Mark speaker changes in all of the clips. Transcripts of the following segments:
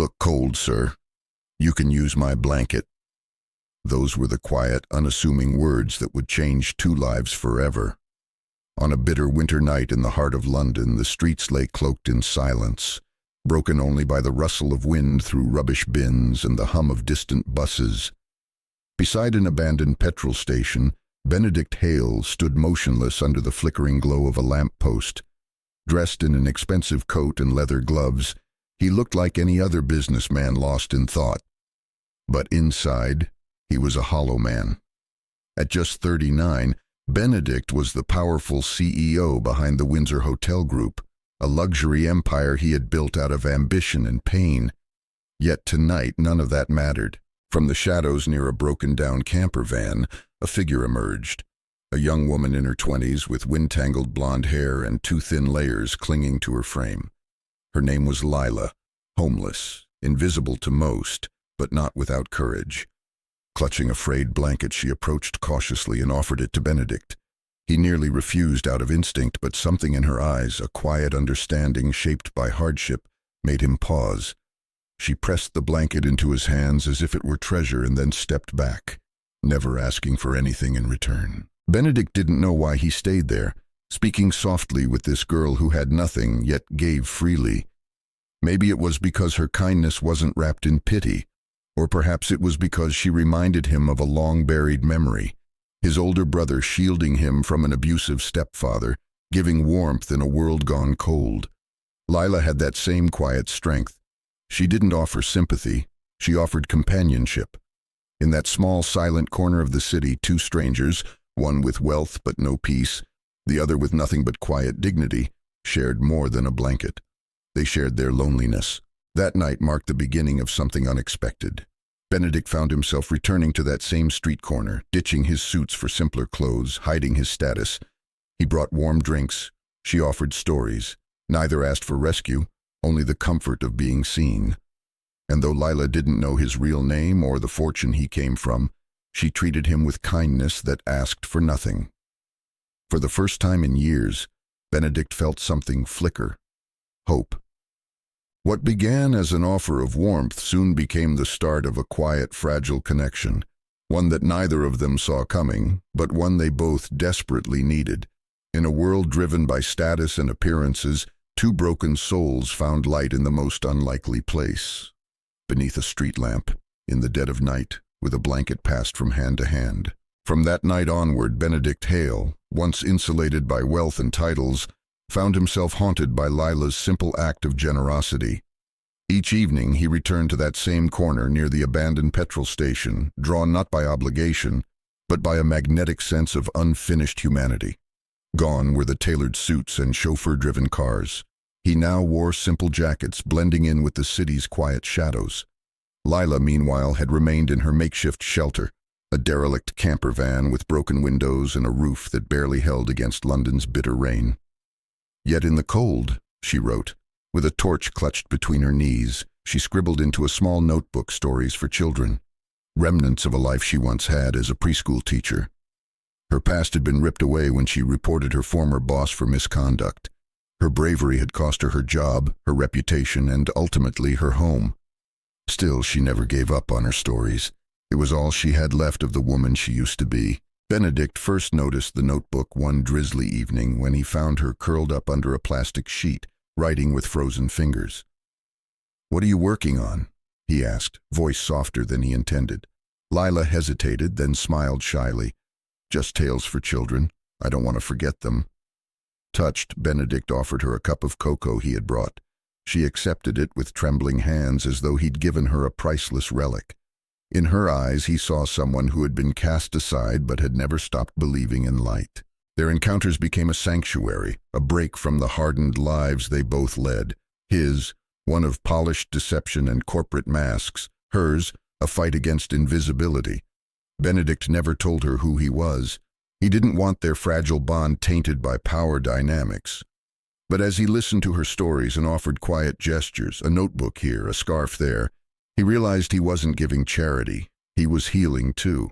Speaker 1: look cold, sir. You can use my blanket." Those were the quiet, unassuming words that would change two lives forever. On a bitter winter night in the heart of London, the streets lay cloaked in silence, broken only by the rustle of wind through rubbish bins and the hum of distant buses. Beside an abandoned petrol station, Benedict Hale stood motionless under the flickering glow of a lamp-post. Dressed in an expensive coat and leather gloves, he looked like any other businessman lost in thought. But inside, he was a hollow man. At just 39, Benedict was the powerful CEO behind the Windsor Hotel Group, a luxury empire he had built out of ambition and pain. Yet tonight, none of that mattered. From the shadows near a broken-down camper van, a figure emerged. A young woman in her 20s with wind-tangled blonde hair and two thin layers clinging to her frame. Her name was Lila, homeless, invisible to most, but not without courage. Clutching a frayed blanket, she approached cautiously and offered it to Benedict. He nearly refused out of instinct, but something in her eyes, a quiet understanding shaped by hardship, made him pause. She pressed the blanket into his hands as if it were treasure and then stepped back, never asking for anything in return. Benedict didn't know why he stayed there, speaking softly with this girl who had nothing, yet gave freely. Maybe it was because her kindness wasn't wrapped in pity, or perhaps it was because she reminded him of a long-buried memory, his older brother shielding him from an abusive stepfather, giving warmth in a world gone cold. Lila had that same quiet strength. She didn't offer sympathy, she offered companionship. In that small, silent corner of the city, two strangers, one with wealth but no peace, the other with nothing but quiet dignity, shared more than a blanket. They shared their loneliness. That night marked the beginning of something unexpected. Benedict found himself returning to that same street corner, ditching his suits for simpler clothes, hiding his status. He brought warm drinks. She offered stories. Neither asked for rescue, only the comfort of being seen. And though Lila didn't know his real name or the fortune he came from, she treated him with kindness that asked for nothing. For the first time in years, Benedict felt something flicker. Hope. What began as an offer of warmth soon became the start of a quiet, fragile connection, one that neither of them saw coming, but one they both desperately needed. In a world driven by status and appearances, two broken souls found light in the most unlikely place. Beneath a street lamp, in the dead of night, with a blanket passed from hand to hand. From that night onward, Benedict Hale, once insulated by wealth and titles, found himself haunted by Lila's simple act of generosity. Each evening he returned to that same corner near the abandoned petrol station, drawn not by obligation, but by a magnetic sense of unfinished humanity. Gone were the tailored suits and chauffeur-driven cars. He now wore simple jackets, blending in with the city's quiet shadows. Lila, meanwhile, had remained in her makeshift shelter, a derelict camper van with broken windows and a roof that barely held against London's bitter rain. Yet in the cold, she wrote, with a torch clutched between her knees, she scribbled into a small notebook stories for children, remnants of a life she once had as a preschool teacher. Her past had been ripped away when she reported her former boss for misconduct. Her bravery had cost her job, her reputation, and ultimately her home. Still, she never gave up on her stories. It was all she had left of the woman she used to be. Benedict first noticed the notebook one drizzly evening when he found her curled up under a plastic sheet, writing with frozen fingers. "What are you working on?" he asked, voice softer than he intended. Lila hesitated, then smiled shyly. "Just tales for children. I don't want to forget them." Touched, Benedict offered her a cup of cocoa he had brought. She accepted it with trembling hands as though he'd given her a priceless relic. In her eyes he saw someone who had been cast aside but had never stopped believing in light. Their encounters became a sanctuary, a break from the hardened lives they both led. His, one of polished deception and corporate masks; hers, a fight against invisibility. Benedict never told her who he was. He didn't want their fragile bond tainted by power dynamics. But as he listened to her stories and offered quiet gestures, a notebook here, a scarf there, he realized he wasn't giving charity. He was healing too.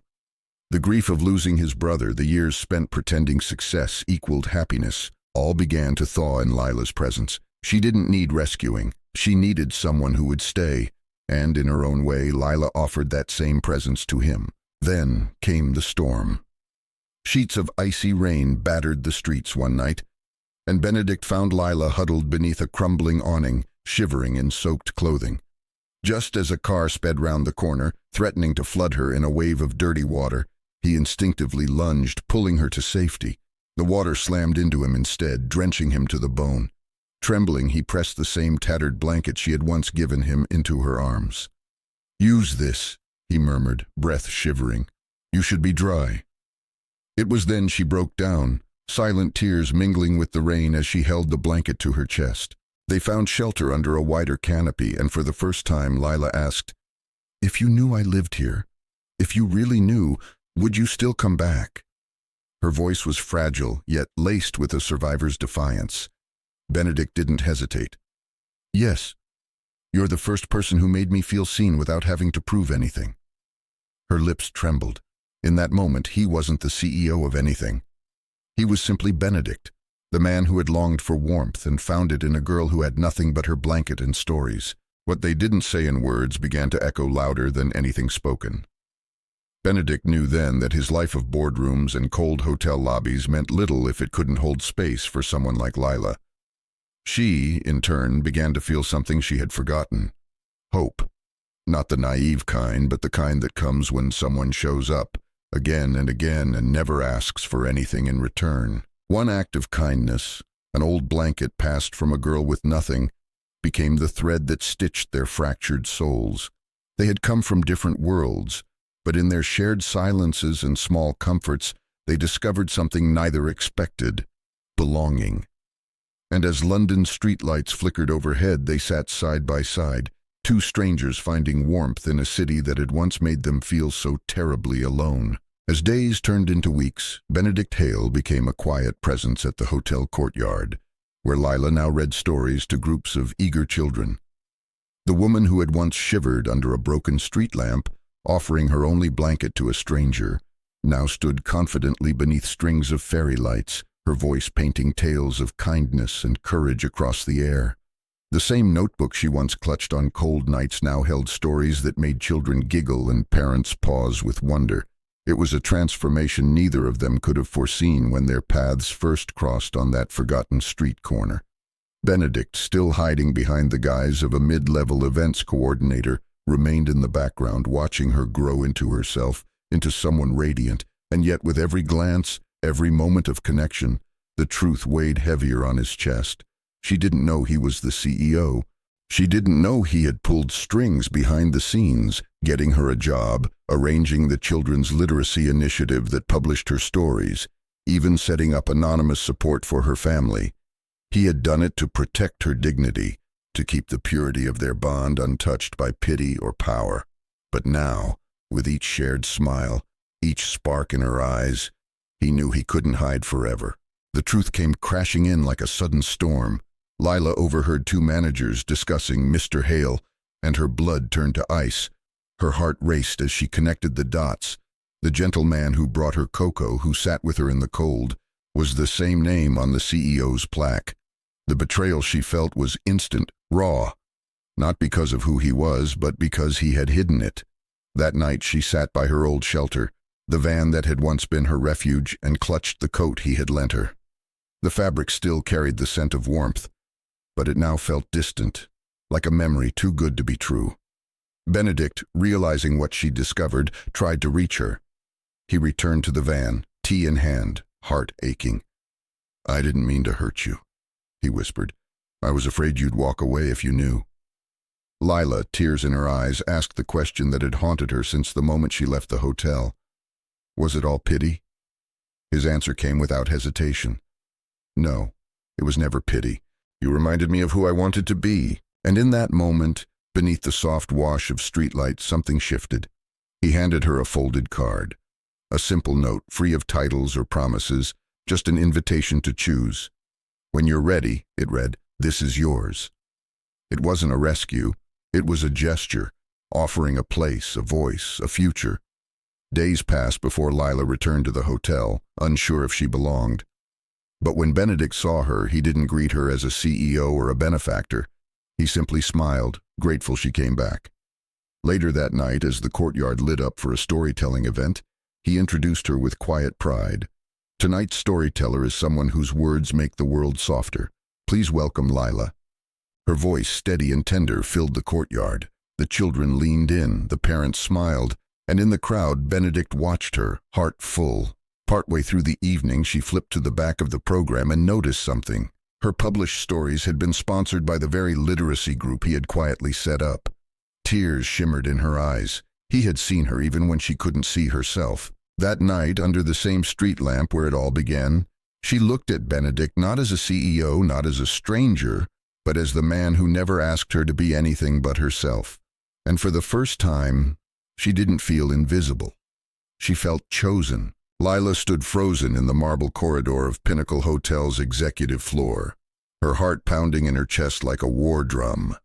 Speaker 1: The grief of losing his brother, the years spent pretending success equaled happiness, all began to thaw in Lila's presence. She didn't need rescuing. She needed someone who would stay, and in her own way, Lila offered that same presence to him. Then came the storm. Sheets of icy rain battered the streets one night, and Benedict found Lila huddled beneath a crumbling awning, shivering in soaked clothing. Just as a car sped round the corner, threatening to flood her in a wave of dirty water, he instinctively lunged, pulling her to safety. The water slammed into him instead, drenching him to the bone. Trembling, he pressed the same tattered blanket she had once given him into her arms. "Use this," he murmured, breath shivering. "You should be dry." It was then she broke down, silent tears mingling with the rain as she held the blanket to her chest. They found shelter under a wider canopy, and for the first time Lila asked, "If you knew I lived here, if you really knew, would you still come back?" Her voice was fragile, yet laced with a survivor's defiance. Benedict didn't hesitate. "Yes. You're the first person who made me feel seen without having to prove anything." Her lips trembled. In that moment, he wasn't the CEO of anything. He was simply Benedict, the man who had longed for warmth and found it in a girl who had nothing but her blanket and stories. What they didn't say in words began to echo louder than anything spoken. Benedict knew then that his life of boardrooms and cold hotel lobbies meant little if it couldn't hold space for someone like Lila. She, in turn, began to feel something she had forgotten. Hope. Not the naive kind, but the kind that comes when someone shows up, again and again, and never asks for anything in return. One act of kindness, an old blanket passed from a girl with nothing, became the thread that stitched their fractured souls. They had come from different worlds, but in their shared silences and small comforts, they discovered something neither expected: belonging. And as London streetlights flickered overhead, they sat side by side, two strangers finding warmth in a city that had once made them feel so terribly alone. As days turned into weeks, Benedict Hale became a quiet presence at the hotel courtyard, where Lila now read stories to groups of eager children. The woman who had once shivered under a broken street lamp, offering her only blanket to a stranger, now stood confidently beneath strings of fairy lights, her voice painting tales of kindness and courage across the air. The same notebook she once clutched on cold nights now held stories that made children giggle and parents pause with wonder. It was a transformation neither of them could have foreseen when their paths first crossed on that forgotten street corner. Benedict, still hiding behind the guise of a mid-level events coordinator, remained in the background, watching her grow into herself, into someone radiant, and yet with every glance, every moment of connection, the truth weighed heavier on his chest. She didn't know he was the CEO. She didn't know he had pulled strings behind the scenes, getting her a job, arranging the children's literacy initiative that published her stories, even setting up anonymous support for her family. He had done it to protect her dignity, to keep the purity of their bond untouched by pity or power. But now, with each shared smile, each spark in her eyes, he knew he couldn't hide forever. The truth came crashing in like a sudden storm. Lila overheard two managers discussing Mr. Hale, and her blood turned to ice. Her heart raced as she connected the dots. The gentleman who brought her cocoa, who sat with her in the cold, was the same name on the CEO's plaque. The betrayal she felt was instant, raw, not because of who he was, but because he had hidden it. That night she sat by her old shelter, the van that had once been her refuge, and clutched the coat he had lent her. The fabric still carried the scent of warmth, but it now felt distant, like a memory too good to be true. Benedict, realizing what she discovered, tried to reach her. He returned to the van, tea in hand, heart aching. "I didn't mean to hurt you," he whispered. "I was afraid you'd walk away if you knew." Lila, tears in her eyes, asked the question that had haunted her since the moment she left the hotel. Was it all pity? His answer came without hesitation. "No, it was never pity. You reminded me of who I wanted to be." And in that moment, beneath the soft wash of streetlights, something shifted. He handed her a folded card. A simple note, free of titles or promises, just an invitation to choose. "When you're ready," it read, "this is yours." It wasn't a rescue. It was a gesture, offering a place, a voice, a future. Days passed before Lila returned to the hotel, unsure if she belonged. But when Benedict saw her, he didn't greet her as a CEO or a benefactor. He simply smiled, grateful she came back. Later that night, as the courtyard lit up for a storytelling event, he introduced her with quiet pride. Tonight's storyteller is someone whose words make the world softer. Please welcome Lila. Her voice, steady and tender, filled the courtyard. The children leaned in, the parents smiled, and in the crowd, Benedict watched her, heart full. Partway through the evening, she flipped to the back of the program and noticed something. Her published stories had been sponsored by the very literacy group he had quietly set up. Tears shimmered in her eyes. He had seen her even when she couldn't see herself. That night, under the same street lamp where it all began, she looked at Benedict not as a CEO, not as a stranger, but as the man who never asked her to be anything but herself. And for the first time, she didn't feel invisible. She felt chosen. Lila stood frozen in the marble corridor of Pinnacle Hotel's executive floor, her heart pounding in her chest like a war drum.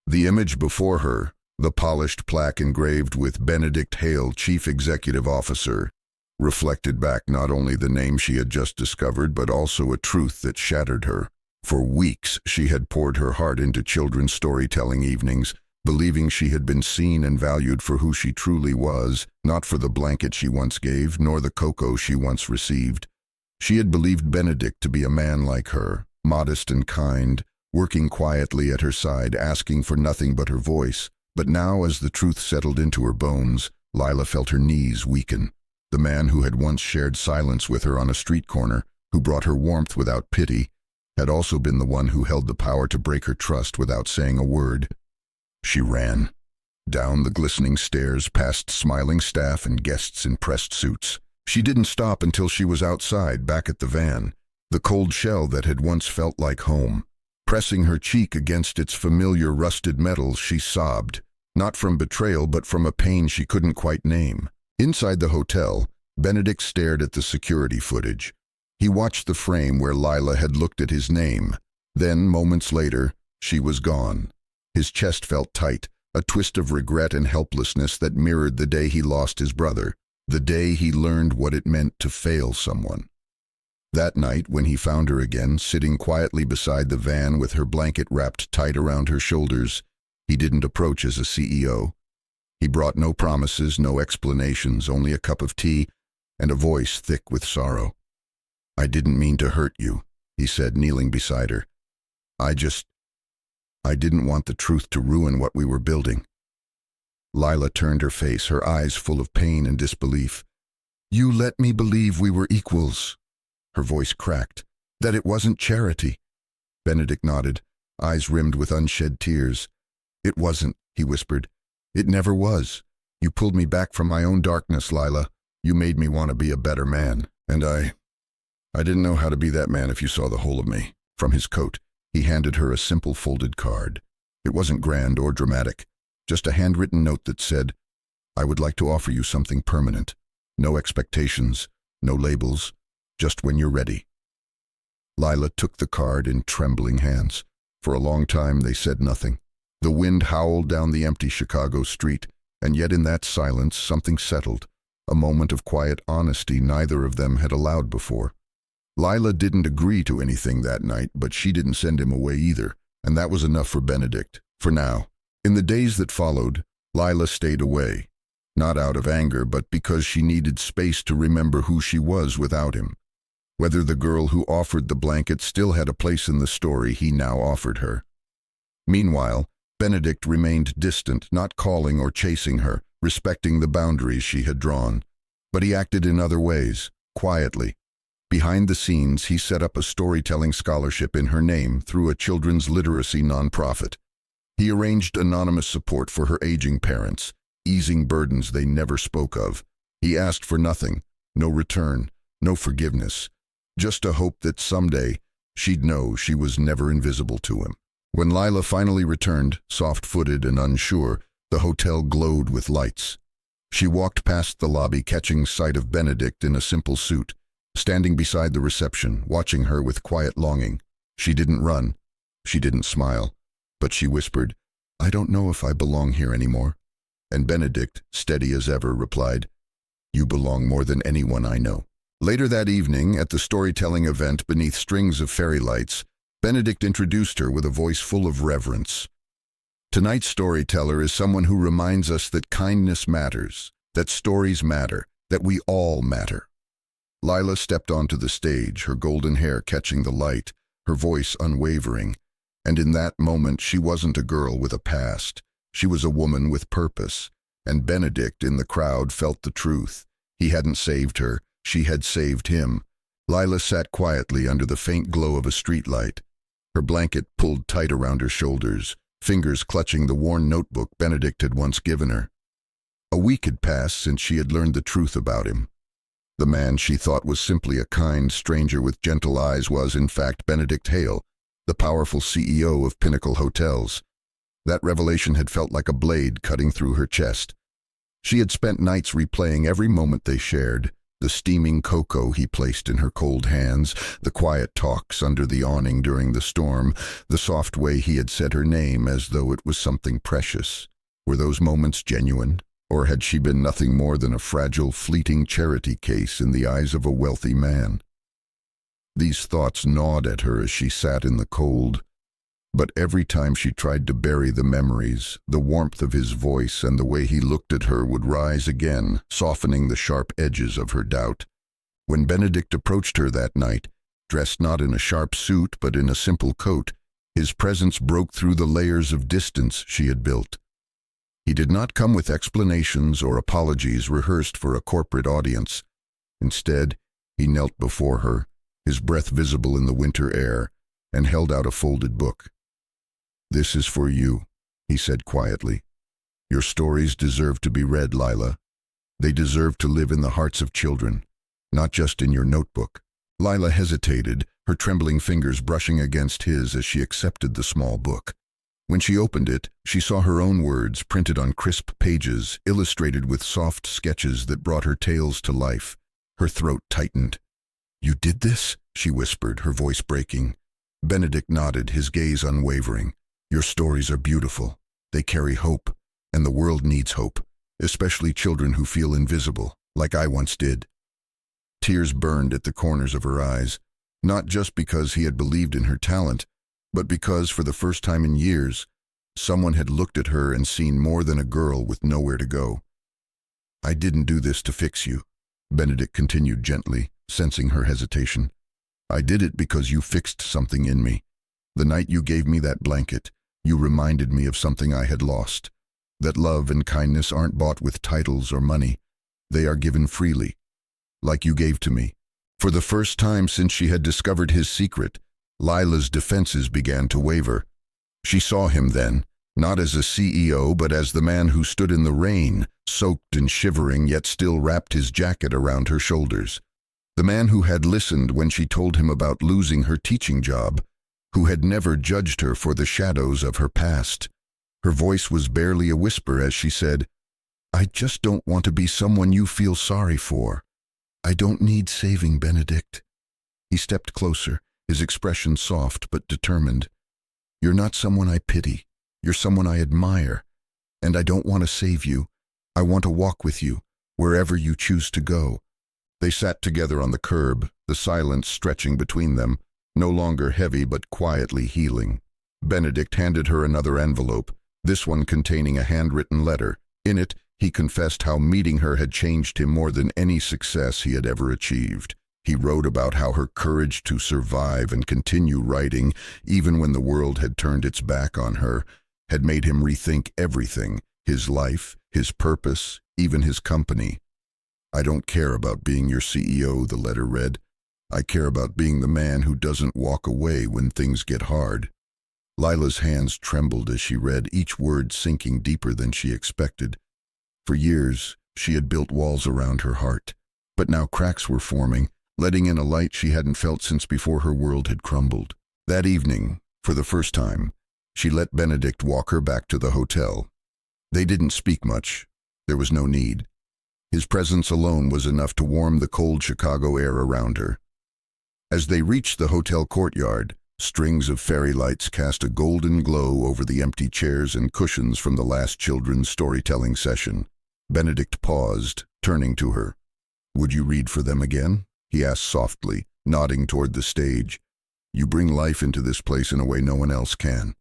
Speaker 1: The image before her, the polished plaque engraved with Benedict Hale, Chief Executive Officer, reflected back not only the name she had just discovered, but also a truth that shattered her. For weeks, she had poured her heart into children's storytelling evenings, believing she had been seen and valued for who she truly was, not for the blanket she once gave, nor the cocoa she once received. She had believed Benedict to be a man like her, modest and kind, working quietly at her side, asking for nothing but her voice. But now, as the truth settled into her bones, Lila felt her knees weaken. The man who had once shared silence with her on a street corner, who brought her warmth without pity, had also been the one who held the power to break her trust without saying a word. She ran. Down the glistening stairs, past smiling staff and guests in pressed suits. She didn't stop until she was outside, back at the van, the cold shell that had once felt like home. Pressing her cheek against its familiar rusted metals, she sobbed, not from betrayal but from a pain she couldn't quite name. Inside the hotel, Benedict stared at the security footage. He watched the frame where Lila had looked at his name. Then, moments later, she was gone. His chest felt tight, a twist of regret and helplessness that mirrored the day he lost his brother, the day he learned what it meant to fail someone. That night, when he found her again, sitting quietly beside the van with her blanket wrapped tight around her shoulders, he didn't approach as a CEO. He brought no promises, no explanations, only a cup of tea and a voice thick with sorrow. "I didn't mean to hurt you," he said, kneeling beside her. I didn't want the truth to ruin what we were building." Lila turned her face, her eyes full of pain and disbelief. "You let me believe we were equals." Her voice cracked. "That it wasn't charity." Benedict nodded, eyes rimmed with unshed tears. "It wasn't," he whispered. "It never was. You pulled me back from my own darkness, Lila. You made me want to be a better man. And I didn't know how to be that man if you saw the whole of me." From his coat, he handed her a simple folded card. It wasn't grand or dramatic, just a handwritten note that said, "I would like to offer you something permanent. No expectations, no labels, just when you're ready." Lila took the card in trembling hands. For a long time they said nothing. The wind howled down the empty Chicago street, and yet in that silence something settled, a moment of quiet honesty neither of them had allowed before. Lila didn't agree to anything that night, but she didn't send him away either, and that was enough for Benedict, for now. In the days that followed, Lila stayed away, not out of anger, but because she needed space to remember who she was without him. Whether the girl who offered the blanket still had a place in the story he now offered her. Meanwhile, Benedict remained distant, not calling or chasing her, respecting the boundaries she had drawn. But he acted in other ways, quietly. Behind the scenes, he set up a storytelling scholarship in her name through a children's literacy nonprofit. He arranged anonymous support for her aging parents, easing burdens they never spoke of. He asked for nothing, no return, no forgiveness, just a hope that someday she'd know she was never invisible to him. When Lila finally returned, soft-footed and unsure, the hotel glowed with lights. She walked past the lobby, catching sight of Benedict in a simple suit, standing beside the reception, watching her with quiet longing. She didn't run. She didn't smile. But she whispered, "I don't know if I belong here anymore." And Benedict, steady as ever, replied, "You belong more than anyone I know." Later that evening, at the storytelling event beneath strings of fairy lights, Benedict introduced her with a voice full of reverence. Tonight's storyteller is someone who reminds us that kindness matters, that stories matter, that we all matter. Lila stepped onto the stage, her golden hair catching the light, her voice unwavering. And in that moment, she wasn't a girl with a past. She was a woman with purpose. And Benedict in the crowd felt the truth. He hadn't saved her. She had saved him. Lila sat quietly under the faint glow of a streetlight, her blanket pulled tight around her shoulders, fingers clutching the worn notebook Benedict had once given her. A week had passed since she had learned the truth about him. The man she thought was simply a kind stranger with gentle eyes was, in fact, Benedict Hale, the powerful CEO of Pinnacle Hotels. That revelation had felt like a blade cutting through her chest. She had spent nights replaying every moment they shared, the steaming cocoa he placed in her cold hands, the quiet talks under the awning during the storm, the soft way he had said her name as though it was something precious. Were those moments genuine, or had she been nothing more than a fragile, fleeting charity case in the eyes of a wealthy man? These thoughts gnawed at her as she sat in the cold. But every time she tried to bury the memories, the warmth of his voice and the way he looked at her would rise again, softening the sharp edges of her doubt. When Benedict approached her that night, dressed not in a sharp suit but in a simple coat, his presence broke through the layers of distance she had built. He did not come with explanations or apologies rehearsed for a corporate audience. Instead, he knelt before her, his breath visible in the winter air, and held out a folded book. "This is for you," he said quietly. "Your stories deserve to be read, Lila. They deserve to live in the hearts of children, not just in your notebook." Lila hesitated, her trembling fingers brushing against his as she accepted the small book. When she opened it, she saw her own words printed on crisp pages, illustrated with soft sketches that brought her tales to life. Her throat tightened. "You did this?" she whispered, her voice breaking. Benedict nodded, his gaze unwavering. "Your stories are beautiful. They carry hope, and the world needs hope, especially children who feel invisible, like I once did." Tears burned at the corners of her eyes, not just because he had believed in her talent, but because, for the first time in years, someone had looked at her and seen more than a girl with nowhere to go. "I didn't do this to fix you," Benedict continued gently, sensing her hesitation. "I did it because you fixed something in me. The night you gave me that blanket, you reminded me of something I had lost. That love and kindness aren't bought with titles or money. They are given freely, like you gave to me." For the first time since she had discovered his secret, Lila's defenses began to waver. She saw him then, not as a CEO, but as the man who stood in the rain, soaked and shivering, yet still wrapped his jacket around her shoulders. The man who had listened when she told him about losing her teaching job, who had never judged her for the shadows of her past. Her voice was barely a whisper as she said, "I just don't want to be someone you feel sorry for. I don't need saving, Benedict." He stepped closer, his expression soft but determined. "You're not someone I pity. You're someone I admire. And I don't want to save you. I want to walk with you, wherever you choose to go." They sat together on the curb, the silence stretching between them, no longer heavy but quietly healing. Benedict handed her another envelope, this one containing a handwritten letter. In it, he confessed how meeting her had changed him more than any success he had ever achieved. He wrote about how her courage to survive and continue writing, even when the world had turned its back on her, had made him rethink everything, his life, his purpose, even his company. "I don't care about being your CEO," the letter read. "I care about being the man who doesn't walk away when things get hard." Lila's hands trembled as she read, each word sinking deeper than she expected. For years, she had built walls around her heart, but now cracks were forming, letting in a light she hadn't felt since before her world had crumbled. That evening, for the first time, she let Benedict walk her back to the hotel. They didn't speak much. There was no need. His presence alone was enough to warm the cold Chicago air around her. As they reached the hotel courtyard, strings of fairy lights cast a golden glow over the empty chairs and cushions from the last children's storytelling session. Benedict paused, turning to her. "Would you read for them again?" he asked softly, nodding toward the stage. "You bring life into this place in a way no one else can."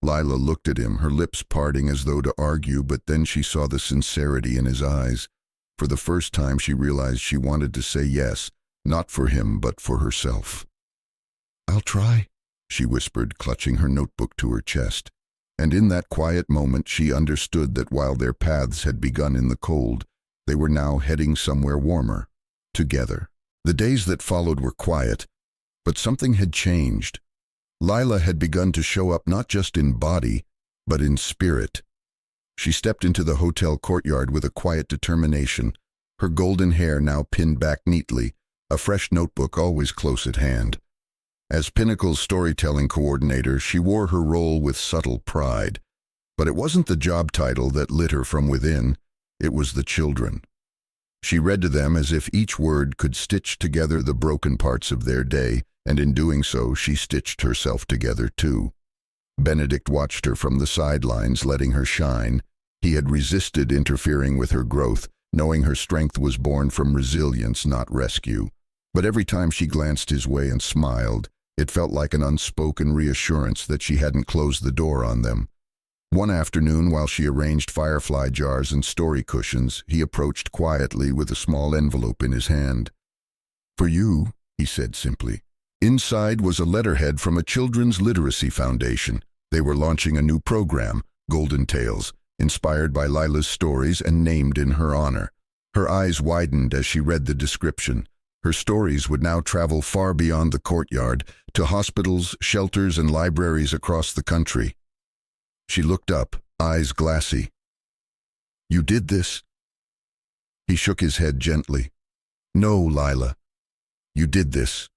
Speaker 1: Lila looked at him, her lips parting as though to argue, but then she saw the sincerity in his eyes. For the first time she realized she wanted to say yes, not for him, but for herself. "I'll try," she whispered, clutching her notebook to her chest. And in that quiet moment she understood that while their paths had begun in the cold, they were now heading somewhere warmer, together. The days that followed were quiet, but something had changed. Lila had begun to show up not just in body, but in spirit. She stepped into the hotel courtyard with a quiet determination, her golden hair now pinned back neatly, a fresh notebook always close at hand. As Pinnacle's storytelling coordinator, she wore her role with subtle pride. But it wasn't the job title that lit her from within, it was the children. She read to them as if each word could stitch together the broken parts of their day, and in doing so she stitched herself together too. Benedict watched her from the sidelines, letting her shine. He had resisted interfering with her growth, knowing her strength was born from resilience, not rescue. But every time she glanced his way and smiled, it felt like an unspoken reassurance that she hadn't closed the door on them. One afternoon, while she arranged firefly jars and story cushions, he approached quietly with a small envelope in his hand. "For you," he said simply. Inside was a letterhead from a children's literacy foundation. They were launching a new program, Golden Tales, inspired by Lila's stories and named in her honor. Her eyes widened as she read the description. Her stories would now travel far beyond the courtyard, to hospitals, shelters, and libraries across the country. She looked up, eyes glassy. "You did this?" He shook his head gently. "No, Lila. You did this.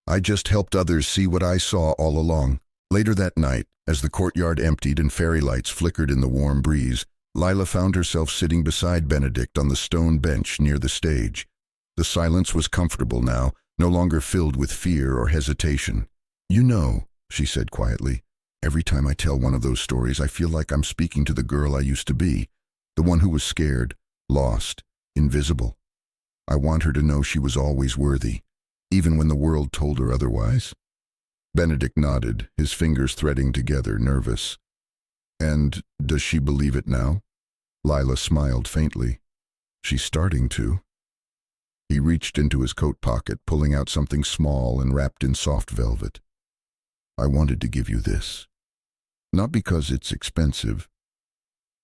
Speaker 1: I just helped others see what I saw all along." Later that night, as the courtyard emptied and fairy lights flickered in the warm breeze, Lila found herself sitting beside Benedict on the stone bench near the stage. The silence was comfortable now, no longer filled with fear or hesitation. "You know," she said quietly, "every time I tell one of those stories, I feel like I'm speaking to the girl I used to be, the one who was scared, lost, invisible. I want her to know she was always worthy, even when the world told her otherwise." Benedict nodded, his fingers threading together, nervous. "And does she believe it now?" Lila smiled faintly. "She's starting to." He reached into his coat pocket, pulling out something small and wrapped in soft velvet. "I wanted to give you this. Not because it's expensive,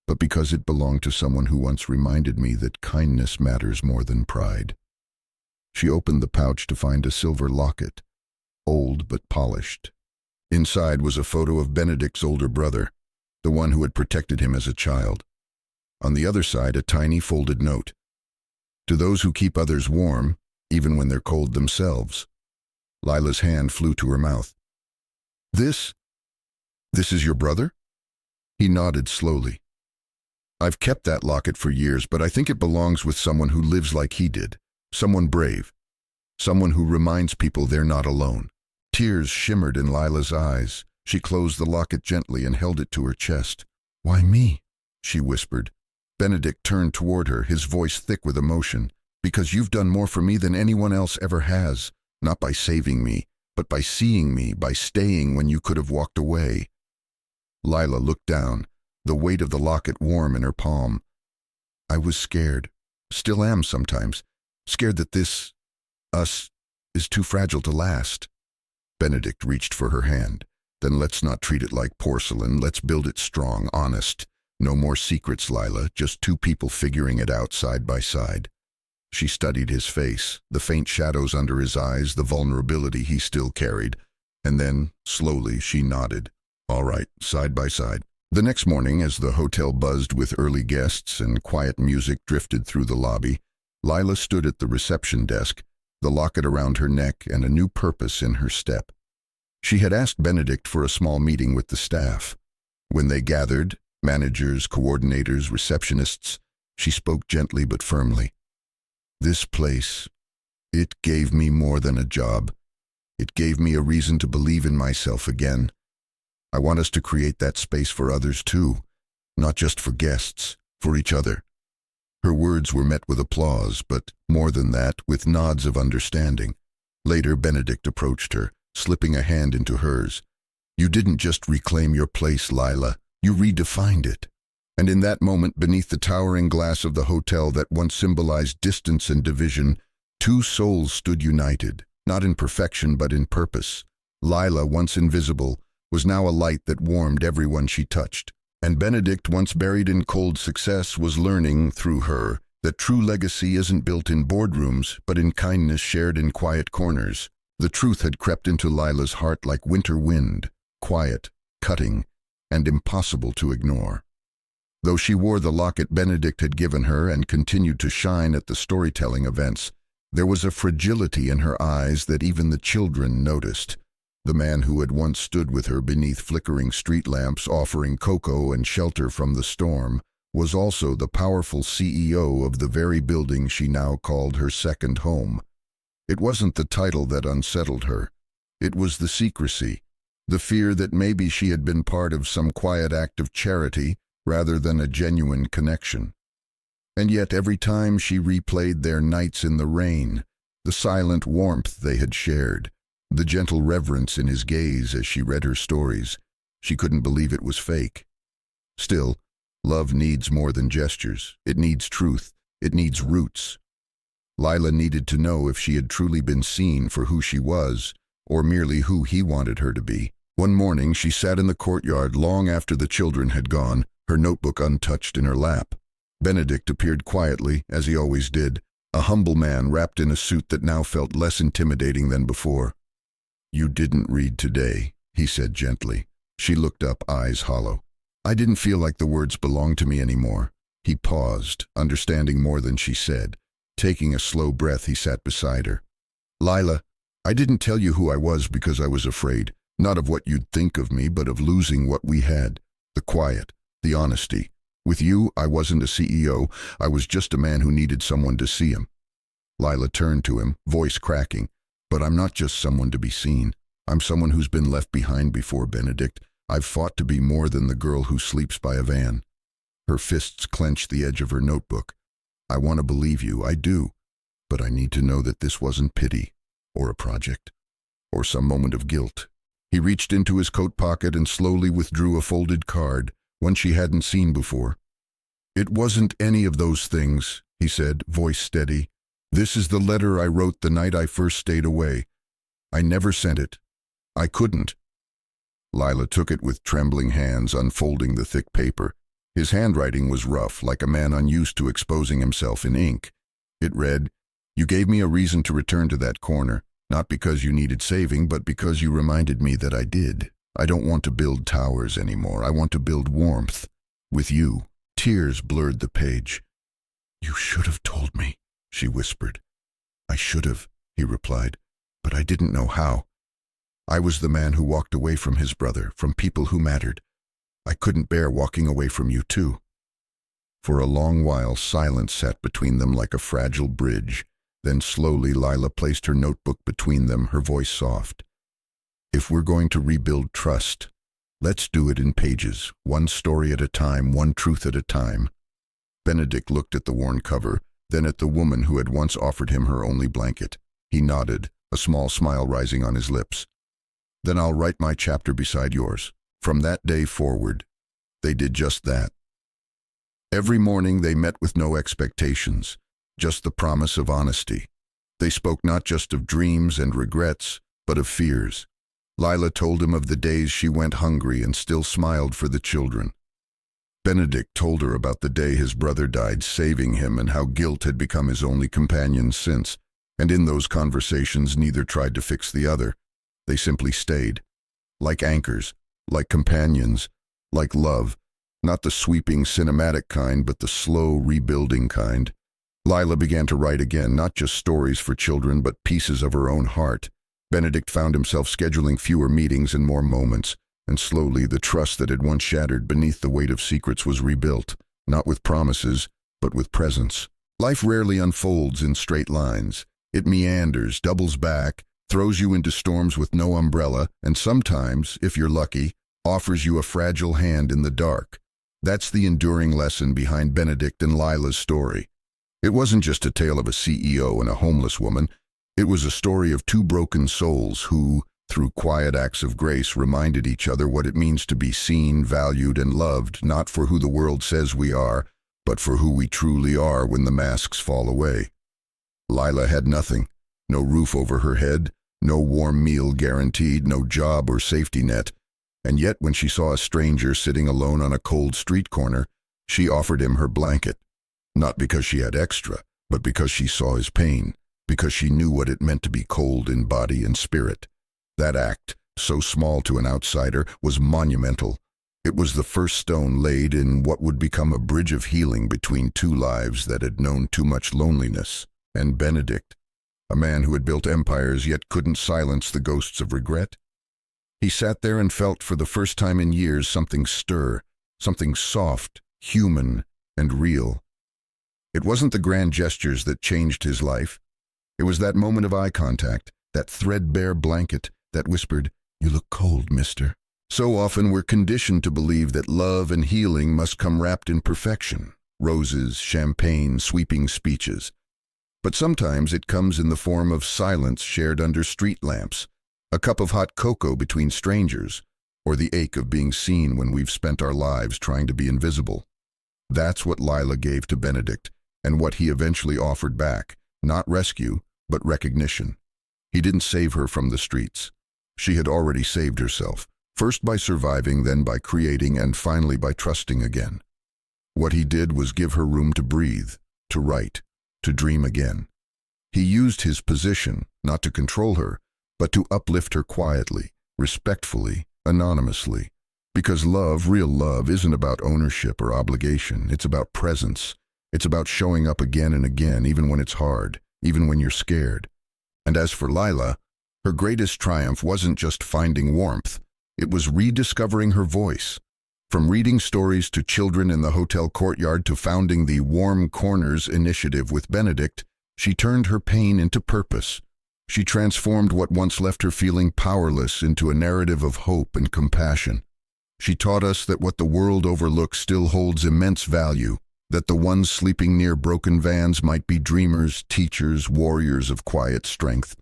Speaker 1: but because it belonged to someone who once reminded me that kindness matters more than pride." She opened the pouch to find a silver locket, old but polished. Inside was a photo of Benedict's older brother, the one who had protected him as a child. On the other side, a tiny folded note. "To those who keep others warm, even when they're cold themselves." Lila's hand flew to her mouth. This is your brother?" He nodded slowly. "I've kept that locket for years, but I think it belongs with someone who lives like he did. Someone brave. Someone who reminds people they're not alone." Tears shimmered in Lila's eyes. She closed the locket gently and held it to her chest. "Why me?" she whispered. Benedict turned toward her, his voice thick with emotion. "Because you've done more for me than anyone else ever has. Not by saving me, but by seeing me, by staying when you could have walked away." Lila looked down, the weight of the locket warm in her palm. "I was scared. Still am sometimes. Scared that us, is too fragile to last." Benedict reached for her hand. "Then let's not treat it like porcelain. Let's build it strong, honest. No more secrets, Lila, just two people figuring it out side by side." She studied his face, the faint shadows under his eyes, the vulnerability he still carried. And then, slowly, she nodded. "All right, side by side." The next morning, as the hotel buzzed with early guests and quiet music drifted through the lobby, Lila stood at the reception desk, the locket around her neck and a new purpose in her step. She had asked Benedict for a small meeting with the staff. When they gathered, managers, coordinators, receptionists, she spoke gently but firmly. "This place, it gave me more than a job. It gave me a reason to believe in myself again. I want us to create that space for others too, not just for guests, for each other." Her words were met with applause, but more than that, with nods of understanding. Later, Benedict approached her, slipping a hand into hers. You didn't just reclaim your place, Lila. You redefined it. And in that moment, beneath the towering glass of the hotel that once symbolized distance and division, two souls stood united, not in perfection but in purpose. Lila, once invisible, was now a light that warmed everyone she touched. And Benedict, once buried in cold success, was learning, through her, that true legacy isn't built in boardrooms, but in kindness shared in quiet corners. The truth had crept into Lila's heart like winter wind, quiet, cutting, and impossible to ignore. Though she wore the locket Benedict had given her and continued to shine at the storytelling events, there was a fragility in her eyes that even the children noticed. The man who had once stood with her beneath flickering street lamps offering cocoa and shelter from the storm was also the powerful CEO of the very building she now called her second home. It wasn't the title that unsettled her. It was the secrecy, the fear that maybe she had been part of some quiet act of charity rather than a genuine connection. And yet every time she replayed their nights in the rain, the silent warmth they had shared, the gentle reverence in his gaze as she read her stories, she couldn't believe it was fake. Still, love needs more than gestures. It needs truth. It needs roots. Lila needed to know if she had truly been seen for who she was, or merely who he wanted her to be. One morning she sat in the courtyard long after the children had gone, her notebook untouched in her lap. Benedict appeared quietly, as he always did, a humble man wrapped in a suit that now felt less intimidating than before. "You didn't read today," he said gently. She looked up, eyes hollow. "I didn't feel like the words belonged to me anymore." He paused, understanding more than she said. Taking a slow breath, he sat beside her. "Lila, I didn't tell you who I was because I was afraid, not of what you'd think of me, but of losing what we had. The quiet, the honesty. With you, I wasn't a CEO, I was just a man who needed someone to see him." Lila turned to him, voice cracking. "But I'm not just someone to be seen. I'm someone who's been left behind before, Benedict. I've fought to be more than the girl who sleeps by a van." Her fists clenched the edge of her notebook. "I want to believe you, I do. But I need to know that this wasn't pity, or a project, or some moment of guilt." He reached into his coat pocket and slowly withdrew a folded card, one she hadn't seen before. "It wasn't any of those things," he said, voice steady. "This is the letter I wrote the night I first stayed away. I never sent it. I couldn't." Lila took it with trembling hands, unfolding the thick paper. His handwriting was rough, like a man unused to exposing himself in ink. It read, "You gave me a reason to return to that corner, not because you needed saving, but because you reminded me that I did. I don't want to build towers anymore. I want to build warmth. With you." Tears blurred the page. "You should have told me," she whispered. "I should have," he replied, "but I didn't know how. I was the man who walked away from his brother, from people who mattered. I couldn't bear walking away from you too." For a long while, silence sat between them like a fragile bridge. Then slowly Lila placed her notebook between them, her voice soft. "If we're going to rebuild trust, let's do it in pages, one story at a time, one truth at a time." Benedict looked at the worn cover, then at the woman who had once offered him her only blanket. He nodded, a small smile rising on his lips. "Then I'll write my chapter beside yours." From that day forward, they did just that. Every morning they met with no expectations, just the promise of honesty. They spoke not just of dreams and regrets, but of fears. Lila told him of the days she went hungry and still smiled for the children. Benedict told her about the day his brother died, saving him, and how guilt had become his only companion since. And in those conversations, neither tried to fix the other. They simply stayed. Like anchors, like companions, like love. Not the sweeping, cinematic kind, but the slow, rebuilding kind. Lila began to write again, not just stories for children, but pieces of her own heart. Benedict found himself scheduling fewer meetings and more moments, and slowly the trust that had once shattered beneath the weight of secrets was rebuilt, not with promises, but with presence. Life rarely unfolds in straight lines. It meanders, doubles back, throws you into storms with no umbrella, and sometimes, if you're lucky, offers you a fragile hand in the dark. That's the enduring lesson behind Benedict and Lila's story. It wasn't just a tale of a CEO and a homeless woman. It was a story of two broken souls who, through quiet acts of grace, reminded each other what it means to be seen, valued, and loved, not for who the world says we are, but for who we truly are when the masks fall away. Lila had nothing. No roof over her head, no warm meal guaranteed, no job or safety net. And yet when she saw a stranger sitting alone on a cold street corner, she offered him her blanket. Not because she had extra, but because she saw his pain, because she knew what it meant to be cold in body and spirit. That act, so small to an outsider, was monumental. It was the first stone laid in what would become a bridge of healing between two lives that had known too much loneliness. And Benedict, a man who had built empires yet couldn't silence the ghosts of regret. He sat there and felt for the first time in years something stir, something soft, human, and real. It wasn't the grand gestures that changed his life. It was that moment of eye contact, that threadbare blanket that whispered, "You look cold, mister." So often we're conditioned to believe that love and healing must come wrapped in perfection, roses, champagne, sweeping speeches. But sometimes it comes in the form of silence shared under street lamps, a cup of hot cocoa between strangers, or the ache of being seen when we've spent our lives trying to be invisible. That's what Lila gave to Benedict, and what he eventually offered back, not rescue, but recognition. He didn't save her from the streets. She had already saved herself, first by surviving, then by creating, and finally by trusting again. What he did was give her room to breathe, to write, to dream again. He used his position, not to control her, but to uplift her quietly, respectfully, anonymously. Because love, real love, isn't about ownership or obligation. It's about presence. It's about showing up again and again, even when it's hard, even when you're scared. And as for Lila, her greatest triumph wasn't just finding warmth. It was rediscovering her voice. From reading stories to children in the hotel courtyard to founding the Warm Corners initiative with Benedict, she turned her pain into purpose. She transformed what once left her feeling powerless into a narrative of hope and compassion. She taught us that what the world overlooks still holds immense value, that the ones sleeping near broken vans might be dreamers, teachers, warriors of quiet strength.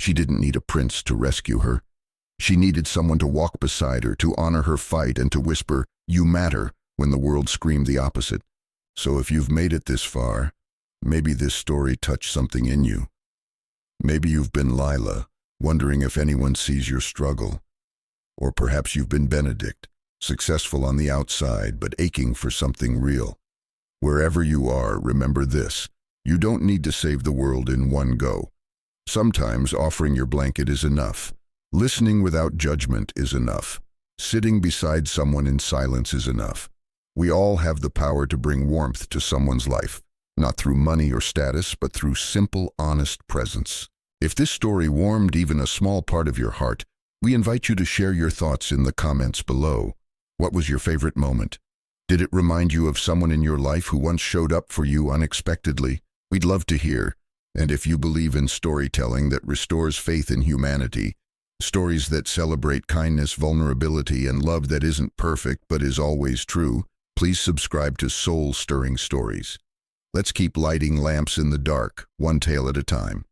Speaker 1: She didn't need a prince to rescue her. She needed someone to walk beside her, to honor her fight, and to whisper, "You matter," when the world screamed the opposite. So if you've made it this far, maybe this story touched something in you. Maybe you've been Lila, wondering if anyone sees your struggle. Or perhaps you've been Benedict, successful on the outside, but aching for something real. Wherever you are, remember this: you don't need to save the world in one go. Sometimes offering your blanket is enough. Listening without judgment is enough. Sitting beside someone in silence is enough. We all have the power to bring warmth to someone's life, not through money or status, but through simple, honest presence. If this story warmed even a small part of your heart, we invite you to share your thoughts in the comments below. What was your favorite moment? Did it remind you of someone in your life who once showed up for you unexpectedly? We'd love to hear. And if you believe in storytelling that restores faith in humanity, stories that celebrate kindness, vulnerability, and love that isn't perfect but is always true, please subscribe to Soul Stirring Stories. Let's keep lighting lamps in the dark, one tale at a time.